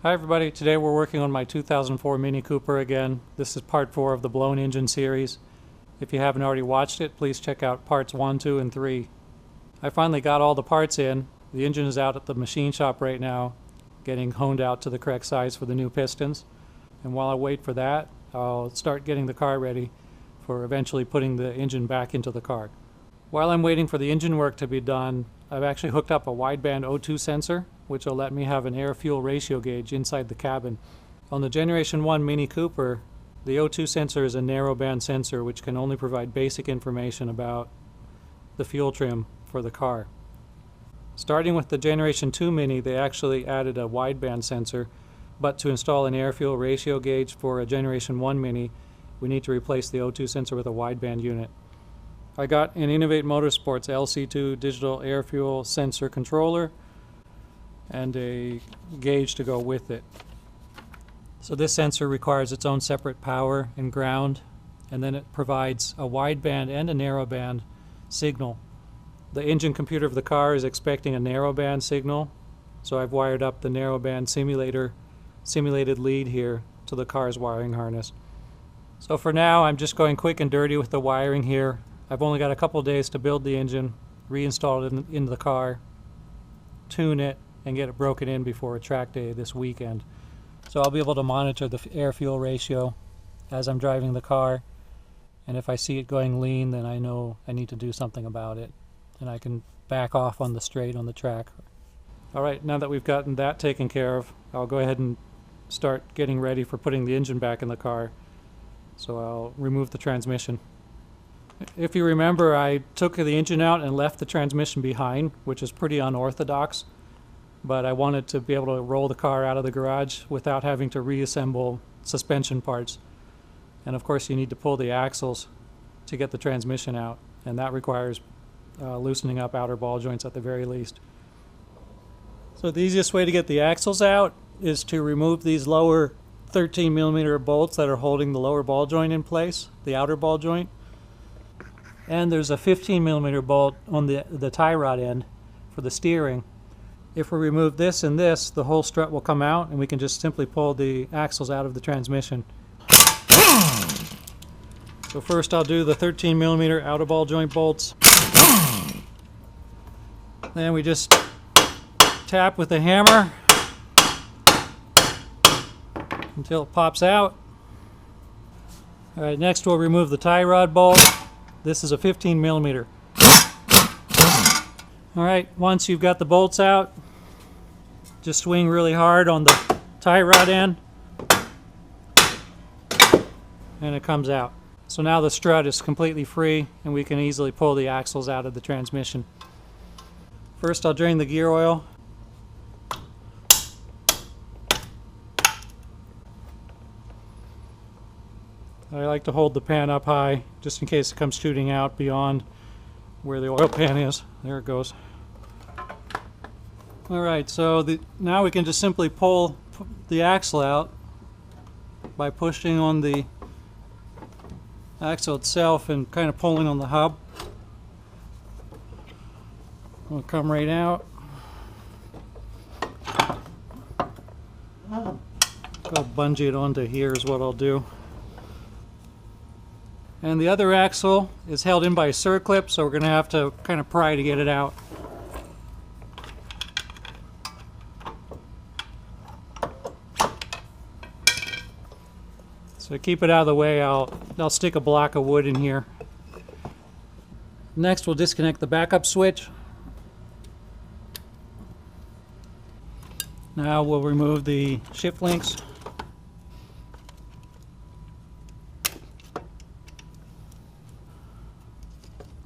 Hi everybody, today we're working on my 2004 Mini Cooper again. This is part 4 of the blown engine series. If you haven't already watched it, please check out parts 1, 2, and 3. I finally got all the parts in. The engine is out at the machine shop right now, getting honed out to the correct size for the new pistons. And while I wait for that, I'll start getting the car ready for eventually putting the engine back into the car. While I'm waiting for the engine work to be done, I've actually hooked up a wideband O2 sensor, which will let me have an air-fuel ratio gauge inside the cabin. On the Generation 1 Mini Cooper, the O2 sensor is a narrowband sensor which can only provide basic information about the fuel trim for the car. Starting with the Generation 2 Mini, they actually added a wideband sensor, but to install an air-fuel ratio gauge for a Generation 1 Mini, we need to replace the O2 sensor with a wideband unit. I got an Innovate Motorsports LC2 digital air-fuel sensor controller and a gauge to go with it. So this sensor requires its own separate power and ground, and then it provides a wideband and a narrowband signal. The engine computer of the car is expecting a narrowband signal, so I've wired up the narrowband simulated lead here to the car's wiring harness. So for now, I'm just going quick and dirty with the wiring here. I've only got a couple days to build the engine, reinstall it into the car, tune it, and get it broken in before a track day this weekend. So I'll be able to monitor the air-fuel ratio as I'm driving the car, and if I see it going lean, then I know I need to do something about it, and I can back off on the straight on the track. Alright, now that we've gotten that taken care of, I'll go ahead and start getting ready for putting the engine back in the car. So I'll remove the transmission. If you remember, I took the engine out and left the transmission behind, which is pretty unorthodox, but I wanted to be able to roll the car out of the garage without having to reassemble suspension parts. And of course you need to pull the axles to get the transmission out, and that requires loosening up outer ball joints at the very least. So the easiest way to get the axles out is to remove these lower 13mm bolts that are holding the lower ball joint in place, the outer ball joint. And there's a 15mm bolt on the tie rod end for the steering. If we remove this and this, the whole strut will come out and we can just simply pull the axles out of the transmission. So first I'll do the 13mm outer ball joint bolts. Then we just tap with the hammer until it pops out. Alright, next we'll remove the tie rod bolt. This is a 15mm. Alright, once you've got the bolts out, just swing really hard on the tie rod end and it comes out. So now the strut is completely free and we can easily pull the axles out of the transmission. First I'll drain the gear oil. I like to hold the pan up high just in case it comes shooting out beyond where the oil pan is. There it goes. Alright, so now we can just simply pull the axle out by pushing on the axle itself and kind of pulling on the hub. It'll come right out. I'll bungee it onto here is what I'll do. And the other axle is held in by a circlip, so we're going to have to kind of pry to get it out. So to keep it out of the way, I'll stick a block of wood in here. Next we'll disconnect the backup switch. Now we'll remove the shift links.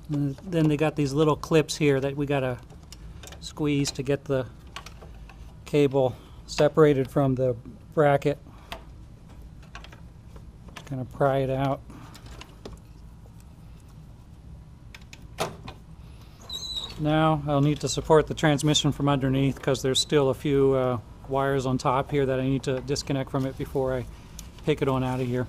And then they got these little clips here that we gotta squeeze to get the cable separated from the bracket. Just gonna pry it out. Now I'll need to support the transmission from underneath because there's still a few wires on top here that I need to disconnect from it before I take it on out of here.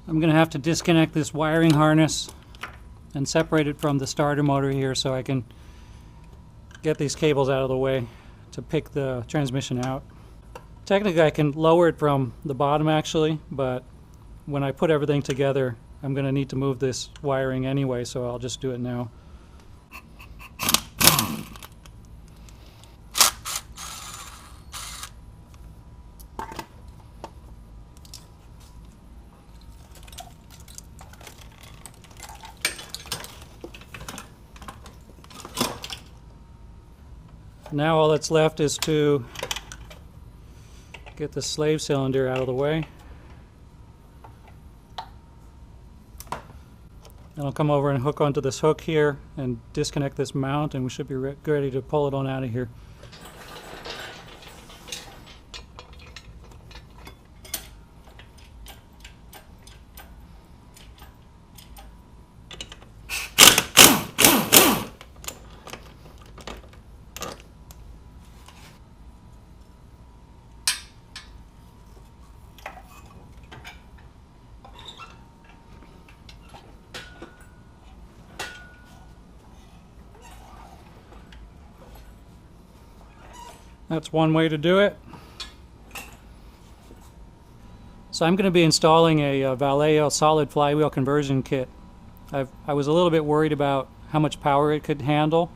I'm going to have to disconnect this wiring harness and separate it from the starter motor here so I can get these cables out of the way to pick the transmission out. Technically I can lower it from the bottom actually, but when I put everything together I'm going to need to move this wiring anyway, so I'll just do it now. Now all that's left is to get the slave cylinder out of the way. And I'll come over and hook onto this hook here and disconnect this mount, and we should be ready to pull it on out of here. That's one way to do it. So I'm going to be installing a Vallejo solid flywheel conversion kit. I was a little bit worried about how much power it could handle,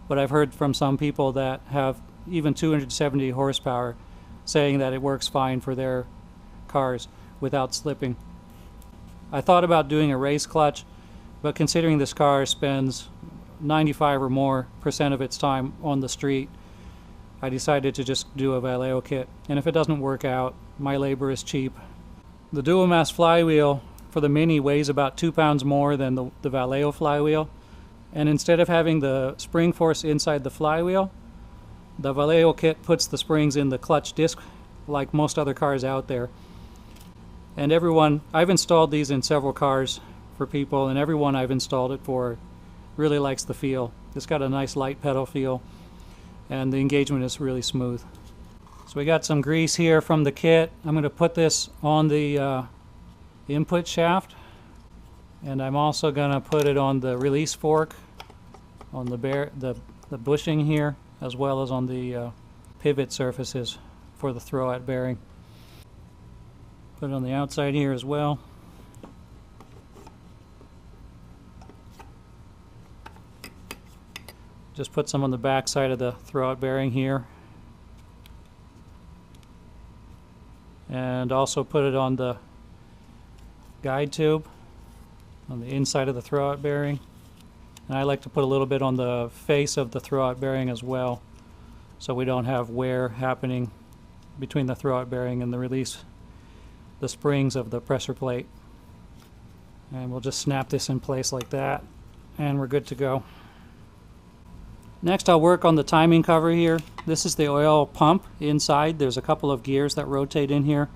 but I've heard from some people that have even 270 horsepower saying that it works fine for their cars without slipping. I thought about doing a race clutch, but considering this car spends 95% or more of its time on the street, I decided to just do a Vallejo kit, and if it doesn't work out, my labor is cheap. The dual mass flywheel for the Mini weighs about 2 pounds more than the Vallejo flywheel, and instead of having the spring force inside the flywheel, the Vallejo kit puts the springs in the clutch disc like most other cars out there. And I've installed these in several cars for people, and everyone I've installed it for really likes the feel. It's got a nice light pedal feel, and the engagement is really smooth. So we got some grease here from the kit. I'm going to put this on the input shaft, and I'm also going to put it on the release fork, on the bushing here, as well as on the pivot surfaces for the throwout bearing. Put it on the outside here as well. Just put some on the back side of the throwout bearing here. And also put it on the guide tube on the inside of the throwout bearing. And I like to put a little bit on the face of the throwout bearing as well, so we don't have wear happening between the throwout bearing and the springs of the pressure plate. And we'll just snap this in place like that, and we're good to go. Next I'll work on the timing cover here. This is the oil pump inside. There's a couple of gears that rotate in here.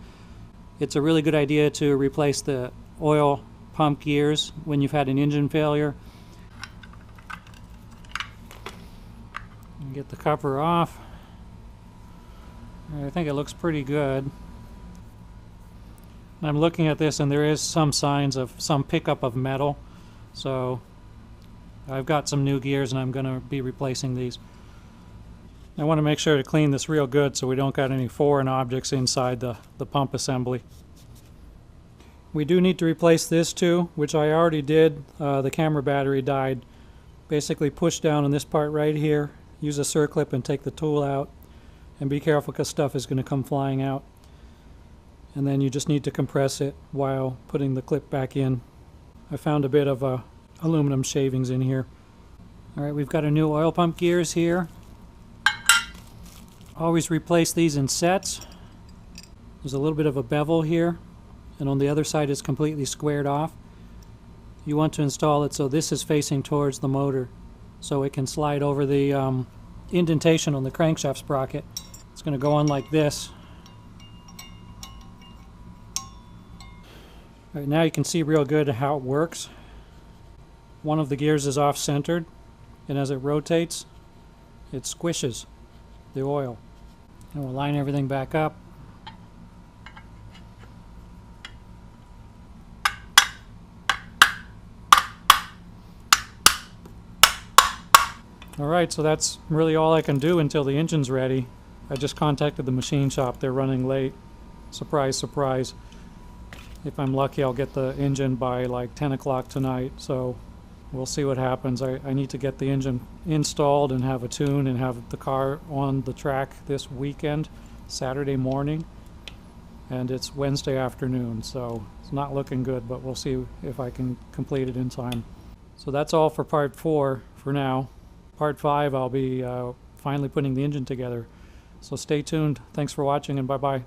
It's a really good idea to replace the oil pump gears when you've had an engine failure. Get the cover off. I think it looks pretty good. I'm looking at this and there is some signs of some pickup of metal, so I've got some new gears and I'm going to be replacing these. I want to make sure to clean this real good so we don't got any foreign objects inside the pump assembly. We do need to replace this too, which I already did. The camera battery died. Basically push down on this part right here, use a circlip and take the tool out, and be careful because stuff is going to come flying out. And then you just need to compress it while putting the clip back in. I found a bit of aluminum shavings in here. Alright, we've got our new oil pump gears here. Always replace these in sets. There's a little bit of a bevel here, and on the other side it's completely squared off. You want to install it so this is facing towards the motor, so it can slide over the indentation on the crankshaft sprocket. It's going to go on like this. Right, now you can see real good how it works. One of the gears is off-centered, and as it rotates, it squishes the oil. And we'll line everything back up. Alright, so that's really all I can do until the engine's ready. I just contacted the machine shop. They're running late. Surprise, surprise. If I'm lucky, I'll get the engine by like 10 o'clock tonight, so we'll see what happens. I need to get the engine installed and have a tune and have the car on the track this weekend, Saturday morning, and it's Wednesday afternoon, so it's not looking good, but we'll see if I can complete it in time. So that's all for part 4 for now. Part 5, I'll be finally putting the engine together. So stay tuned. Thanks for watching, and bye-bye.